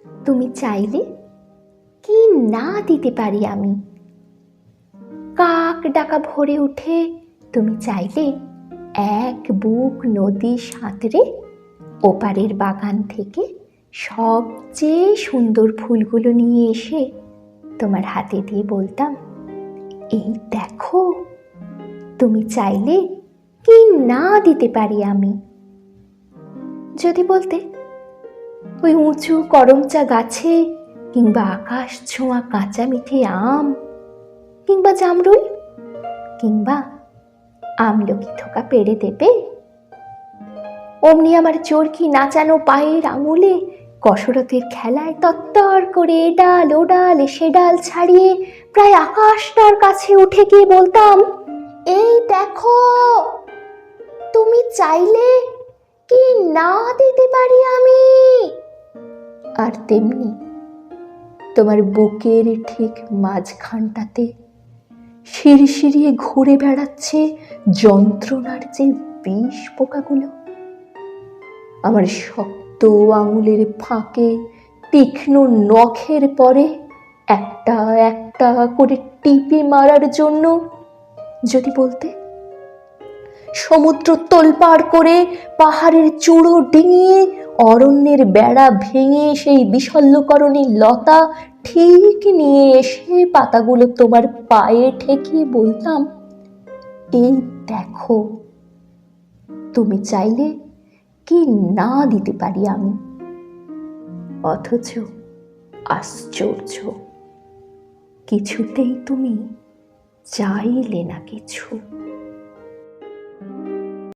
তুমি চাইলে কি না দিতে পারি আমি। কাক ডাকা ভোরে উঠে তুমি চাইলে এক বুক নদী সাঁতরে ওপারের বাগান থেকে সবচেয়ে সুন্দর ফুলগুলো নিয়ে এসে তোমার হাতে দিয়ে বলতাম, এই দেখো। তুমি চাইলে কি না দিতে পারি আমি। যদি বলতে, ওই উঁচু করমচা গাছে কিংবা আকাশ ছোঁয়া কাঁচা মিঠে আম কিংবা জামরুল কিংবা আমলকি থোকা পেড়ে দেবে, অমনি আমার চরকি নাচানো পায়ের আঙুলে কসরতের খেলায় তত্তর করে এডাল ওডাল সে ডাল ছাড়িয়ে প্রায় আকাশটার কাছে উঠে গিয়ে বলতাম, এই দেখো। তুমি চাইলে কি না দিতে পারি আমি। আর তেমনি তোমার বুকের ঠিক মাঝখানটাতে শিরশিরিয়ে ঘুরে বেড়াচ্ছে যন্ত্রণার যে বিষ পোকাগুলো। আমার শক্ত আঙুলের ফাঁকে তীক্ষ্ণ নখের পরে একটা একটা করে টিপে মারার জন্য যদি বলতে, সমুদ্র তোলপাড় করে পাহাড়ের চূড়ো ডিঙিয়ে অরণ্যের বেড়া ভেঙে সেই বিশল্যকরণী লতা ঠিক নিয়ে এসে পাতাগুলো তোমার পায়ে ঠেকিয়ে বলতাম, এই দেখো। তুমি চাইলে কি না দিতে পারি আমি। অথচ আশ্চর্য, কিছুতেই তুমি চাইলে না কিছু।